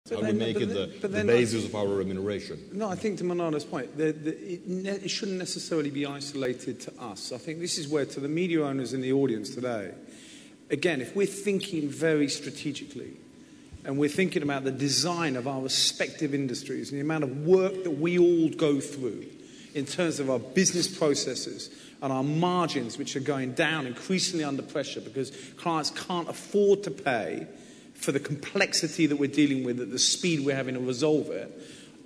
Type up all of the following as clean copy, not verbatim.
How do we make it the basis of our remuneration? No, I think to Manano's point, it shouldn't necessarily be isolated to us. I think this is where, to the media owners in the audience today, again, if we're thinking very strategically, and we're thinking about the design of our respective industries and the amount of work that we all go through in terms of our business processes and our margins, which are going down increasingly under pressure because clients can't afford to pay for the complexity that we're dealing with at the speed we're having to resolve it,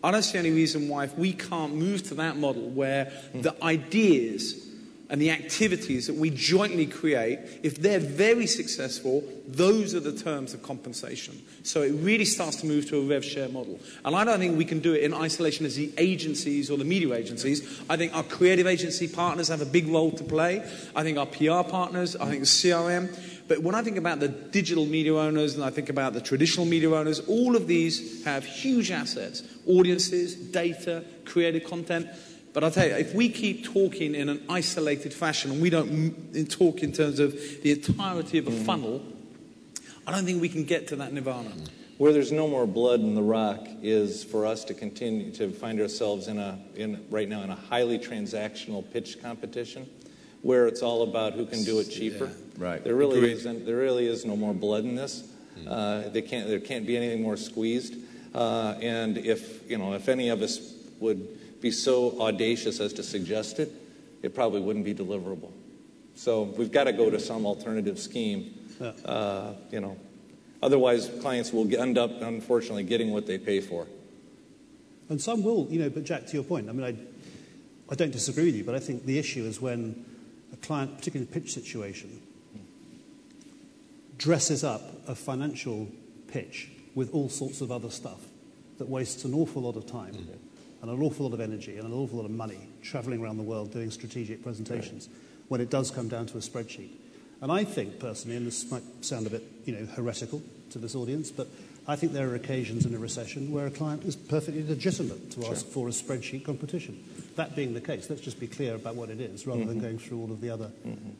I don't see any reason why, if we can't move to that model where the ideas and the activities that we jointly create, if they're very successful, those are the terms of compensation. So it really starts to move to a rev share model. And I don't think we can do it in isolation as the agencies or the media agencies. I think our creative agency partners have a big role to play. I think our PR partners, I think CRM. But when I think about the digital media owners and I think about the traditional media owners, all of these have huge assets, audiences, data, creative content. But I'll tell you, if we keep talking in an isolated fashion and we don't talk in terms of the entirety of a funnel, I don't think we can get to that nirvana. Where there's no more blood in the rock is for us to continue to find ourselves right now in a highly transactional pitch competition, where it's all about who can do it cheaper. Yeah, right. There really is no more blood in this. There can't be anything more squeezed. And if any of us would be so audacious as to suggest it, it probably wouldn't be deliverable. So we've got to go to some alternative scheme. Otherwise clients will end up, unfortunately, getting what they pay for. And some will, but Jack, to your point, I mean, I don't disagree with you, but I think the issue is when a client, particularly in a pitch situation, dresses up a financial pitch with all sorts of other stuff that wastes an awful lot of time and an awful lot of energy and an awful lot of money travelling around the world doing strategic presentations when it does come down to a spreadsheet. And I think, personally, and this might sound a bit, heretical to this audience, but I think there are occasions in a recession where a client is perfectly legitimate to ask for a spreadsheet competition. That being the case, let's just be clear about what it is, rather than going through all of the other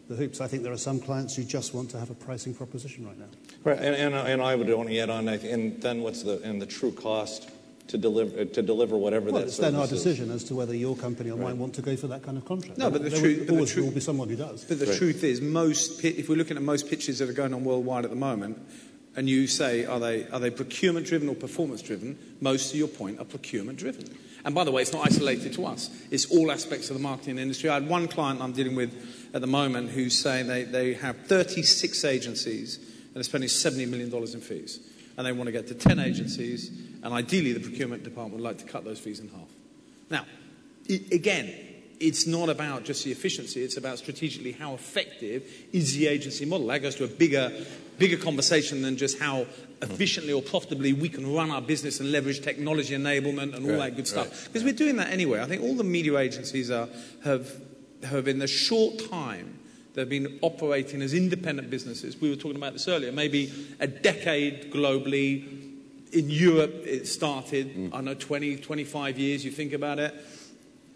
the hoops. I think there are some clients who just want to have a pricing proposition right now. Right, and I would only add on, and then what's the true cost to deliver whatever that service is. Well, it's then our decision as to whether your company or mine want to go for that kind of contract. No, but there will be someone who does. But the truth is, if we're looking at most pitches that are going on worldwide at the moment, and you say, are they procurement driven or performance driven? Most, to your point, are procurement driven. And by the way, it's not isolated to us. It's all aspects of the marketing industry. I had one client I'm dealing with at the moment who's saying they have 36 agencies and they're spending $70 million in fees. And they want to get to 10 agencies, and ideally the procurement department would like to cut those fees in half. Now, again, it's not about just the efficiency, it's about strategically how effective is the agency model. That goes to a bigger conversation than just how efficiently or profitably we can run our business and leverage technology enablement and all that good stuff. Because we're doing that anyway. I think all the media agencies have in the short time they've been operating as independent businesses. We were talking about this earlier. Maybe a decade globally. In Europe, it started, 20, 25 years, you think about it.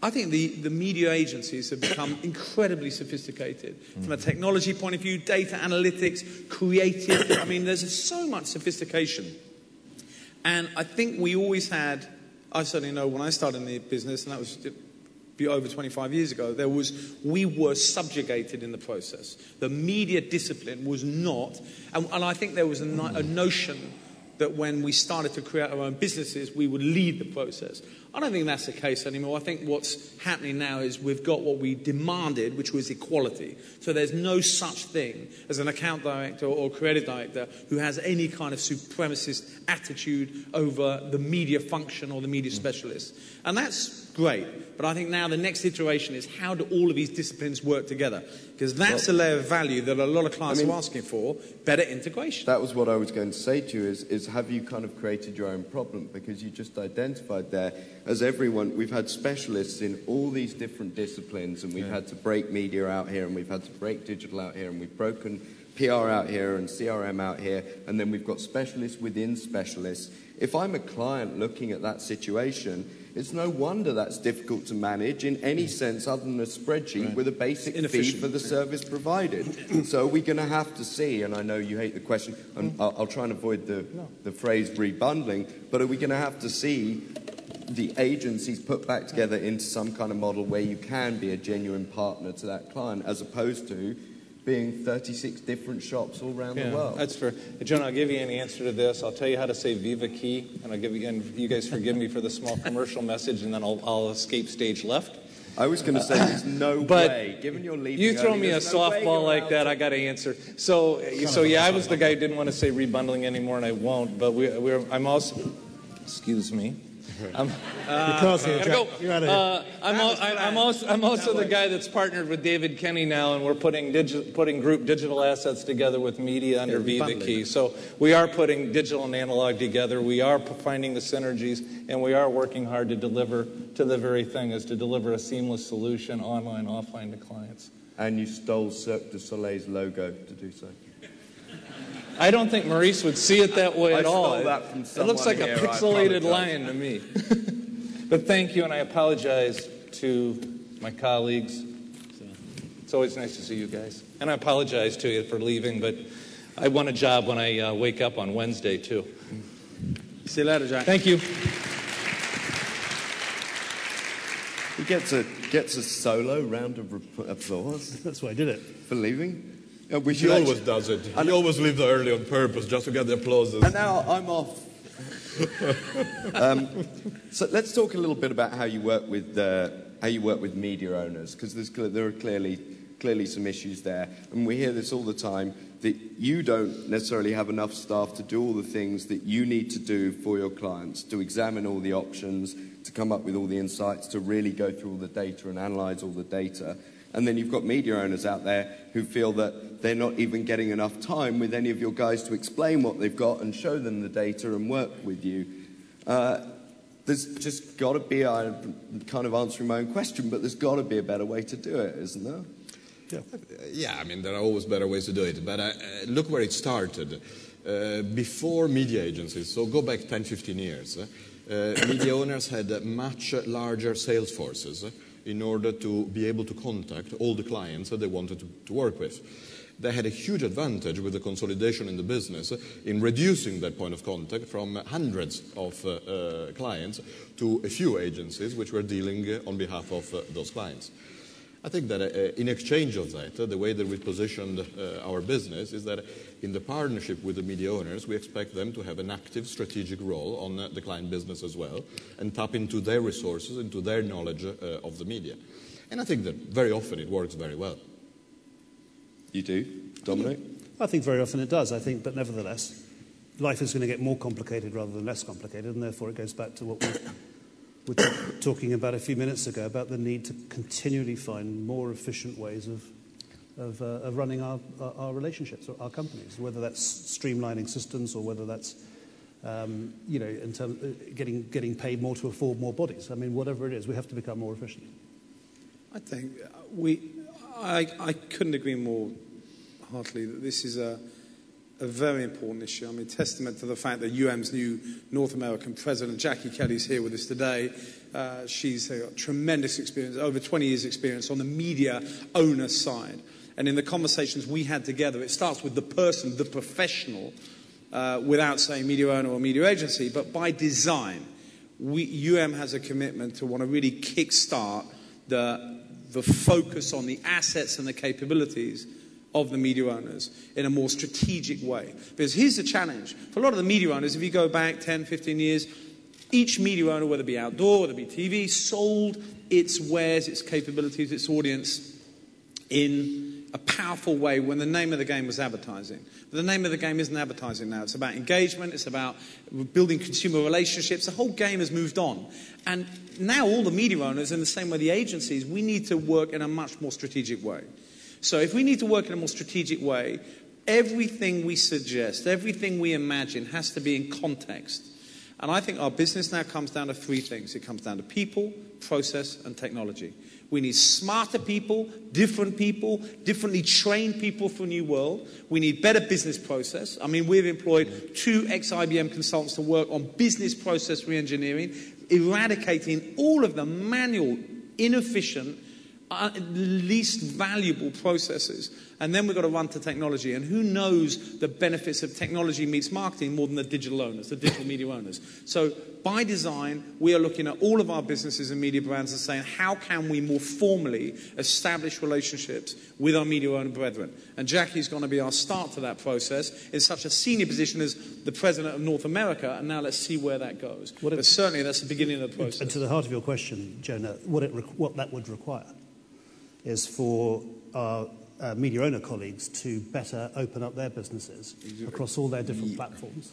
I think the media agencies have become incredibly sophisticated from a technology point of view, data analytics, creative. I mean, there's so much sophistication. And I think we always had, I certainly know when I started in the business, and that was over 25 years ago, we were subjugated in the process. The media discipline was not, and I think there was a notion that when we started to create our own businesses, we would lead the process. I don't think that's the case anymore. I think what's happening now is we've got what we demanded, which was equality. So there's no such thing as an account director or creative director who has any kind of supremacist attitude over the media function or the media specialist. And that's great. But I think now the next iteration is how do all of these disciplines work together? Because that's a layer of value that a lot of clients are asking for, better integration. That was what I was going to say to you, is have you kind of created your own problem? Because you just identified there, as everyone, we've had specialists in all these different disciplines, and we've had to break media out here, and we've had to break digital out here, and we've broken PR out here and CRM out here, and then we've got specialists within specialists. If I'm a client looking at that situation, it's no wonder that's difficult to manage in any sense other than a spreadsheet with a basic fee for the service provided. So are we going to have to see, and I know you hate the question, and I'll try and avoid the phrase rebundling, but are we going to have to see the agencies put back together into some kind of model where you can be a genuine partner to that client as opposed to being 36 different shops all around the world? That's fair. John, I'll give you an answer to this. I'll tell you how to say Viva Key, and I'll give you, and you guys forgive me for the small commercial message, and then I'll escape stage left. I was going to say there's no way, given you're leaving you throw early, me a softball like that, I got to answer. So yeah, I was the guy who didn't want to say rebundling anymore, and I won't. But I'm also, excuse me. I'm also the guy that's partnered with David Kenny now, and we're putting group digital assets together with media under Viva Key. So we are putting digital and analog together. We are finding the synergies, and we are working hard to deliver to the very thing, is to deliver a seamless solution online, offline to clients. And you stole Cirque du Soleil's logo to do so. I don't think Maurice would see it that way at all. That from it looks like a pixelated lion to me. But thank you, and I apologize to my colleagues. It's always nice to see you guys. And I apologize to you for leaving, but I want a job when I wake up on Wednesday, too. See you later, Jack. Thank you. He gets a solo round of applause. That's why I did it. For leaving. He always does it. He always leaves early on purpose just to get the applause. And now I'm off. So let's talk a little bit about how you work with media owners, because there are clearly some issues there, and we hear this all the time that you don't necessarily have enough staff to do all the things that you need to do for your clients, to examine all the options, to come up with all the insights, to really go through all the data and analyze all the data. And then you've got media owners out there who feel that they're not even getting enough time with any of your guys to explain what they've got and show them the data and work with you. There's just got to be, I'm kind of answering my own question, but there's got to be a better way to do it, isn't there? Yeah, I mean, there are always better ways to do it. But look where it started. Before media agencies, so go back 10, 15 years, media owners had much larger sales forces in order to be able to contact all the clients that they wanted to work with. They had a huge advantage with the consolidation in the business in reducing that point of contact from hundreds of clients to a few agencies which were dealing on behalf of those clients. I think that in exchange of that, the way that we positioned our business is that in the partnership with the media owners, we expect them to have an active strategic role on the client business as well and tap into their resources, into their knowledge of the media. And I think that very often it works very well. You do? Dominic? I think very often it does, but nevertheless, life is going to get more complicated rather than less complicated, and therefore it goes back to what we were talking about a few minutes ago, about the need to continually find more efficient ways of running our relationships, or our companies, whether that's streamlining systems or whether that's in terms of getting paid more to afford more bodies. I mean, whatever it is, we have to become more efficient. I think I couldn't agree more heartily that this is a very important issue. I mean, testament to the fact that UM's new North American president, Jackie Kelly's here with us today. She's got tremendous experience, over 20 years experience on the media owner side. And in the conversations we had together, it starts with the person, the professional, without saying media owner or media agency, but by design. UM has a commitment to want to really kickstart the focus on the assets and the capabilities of the media owners in a more strategic way. Because here's the challenge. For a lot of the media owners, if you go back 10, 15 years, each media owner, whether it be outdoor, whether it be TV, sold its wares, its capabilities, its audience in a powerful way when the name of the game was advertising. But the name of the game isn't advertising now. It's about engagement. It's about building consumer relationships. The whole game has moved on. And now all the media owners, in the same way the agencies, we need to work in a much more strategic way. So if we need to work in a more strategic way, everything we suggest, everything we imagine has to be in context. And I think our business now comes down to three things. It comes down to people, process, and technology. We need smarter people, differently trained people for a new world. We need better business process. I mean, we've employed 2 ex-IBM consultants to work on business process re-engineering, eradicating all of the manual, inefficient, least valuable processes. And then we've got to run to technology. And who knows the benefits of technology meets marketing more than the digital owners, the digital media owners. So by design, we are looking at all of our businesses and media brands and saying, how can we more formally establish relationships with our media owner brethren? And Jackie's going to be our start to that process in such a senior position as the President of North America. And now let's see where that goes. But certainly that's the beginning of the process. And to the heart of your question, Jonah, what that would require is for our media owner colleagues to better open up their businesses across all their different platforms.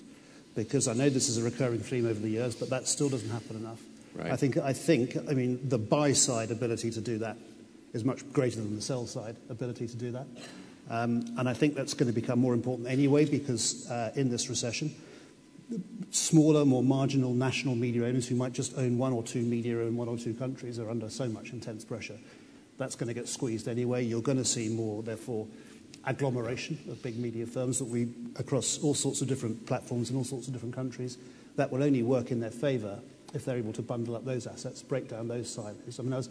Because I know this is a recurring theme over the years, but that still doesn't happen enough. Right. I mean, the buy-side ability to do that is much greater than the sell-side ability to do that. And I think that's going to become more important anyway, because in this recession, smaller, more marginal national media owners who might just own 1 or 2 media in 1 or 2 countries are under so much intense pressure. That's going to get squeezed anyway. You're going to see more, therefore, agglomeration of big media firms across all sorts of different platforms in all sorts of different countries. That will only work in their favour if they're able to bundle up those assets, break down those silos. I mean, I was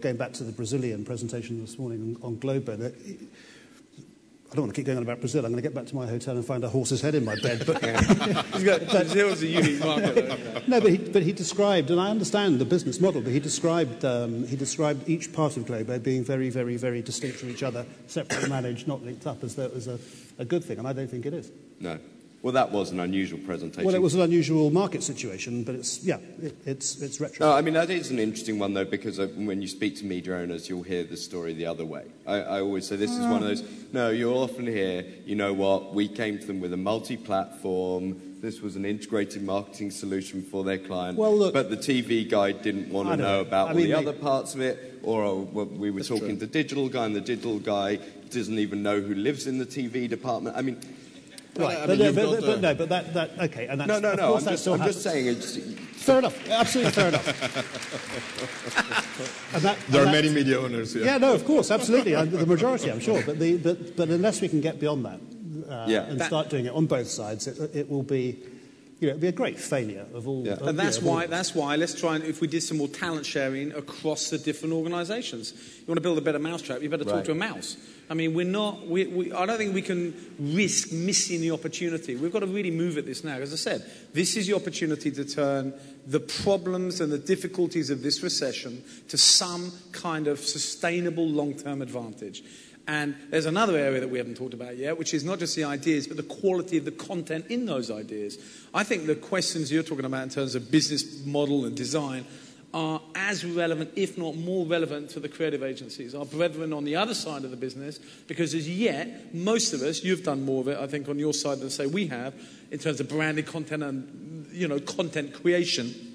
going back to the Brazilian presentation this morning on Globo. I don't want to keep going on about Brazil. I'm going to get back to my hotel and find a horse's head in my bed. But Brazil's a unique market. No, but he described, and I understand the business model, but he described each part of Globo being very, very, very distinct from each other, separately managed, not linked up, as though it was a good thing, and I don't think it is. No. Well, that was an unusual presentation. Well, it was an unusual market situation, but it's retro. No, I mean, that is an interesting one, though, because when you speak to media owners, you'll hear the story the other way. I always say this is one of those, no, you'll often hear, you know what, we came to them with a multi-platform, this was an integrated marketing solution for their client, well, look, but the TV guy didn't want to know about all the other parts of it, or we were talking to the digital guy, and the digital guy doesn't even know who lives in the TV department. I mean... Right, okay, and that's, no. I'm just saying it's fair enough, absolutely fair enough. There are many media owners here. Yeah, no, of course, absolutely, the majority, I'm sure. But unless we can get beyond that and start doing it on both sides, it will be. It'd be a great failure of all. Yeah. And that's why let's try and, if we did some more talent sharing across the different organisations. You want to build a better mousetrap, you better talk to a mouse. I mean, I don't think we can risk missing the opportunity. We've got to really move at this now. As I said, this is the opportunity to turn the problems and the difficulties of this recession to some kind of sustainable long-term advantage. And there's another area that we haven't talked about yet, which is not just the ideas, but the quality of the content in those ideas. I think the questions you're talking about in terms of business model and design are as relevant, if not more relevant, to the creative agencies, our brethren on the other side of the business, because as yet, most of us, you've done more of it, I think, on your side than, say, we have, in terms of branded content and, content creation.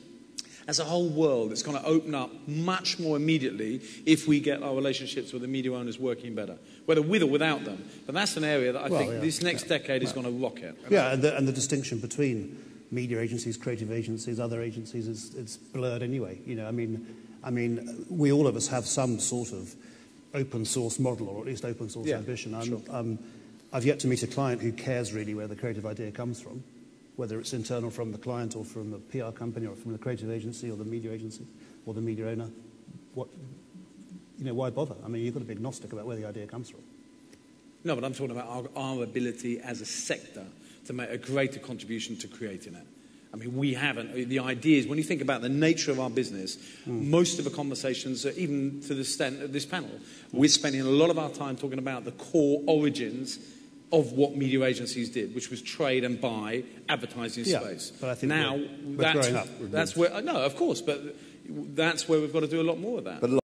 As a whole world, it's going to open up much more immediately if we get our relationships with the media owners working better, whether with or without them. But that's an area that I think this next decade is going to rocket. Yeah, and the distinction between media agencies, creative agencies, other agencies it's blurred anyway. I mean, we all of us have some sort of open source model, or at least open source ambition. Sure. I've yet to meet a client who cares really where the creative idea comes from, whether it's internal from the client or from the PR company or from the creative agency or the media agency or the media owner. Why bother? I mean, you've got to be agnostic about where the idea comes from. No, but I'm talking about our ability as a sector to make a greater contribution to creating it. I mean, we haven't. The ideas, when you think about the nature of our business, most of the conversations, even to the extent of this panel, we're spending a lot of our time talking about the core origins of what media agencies did, which was trade and buy advertising space. But I think now we're growing up. That's where, no, of course, but that's where we've got to do a lot more of that.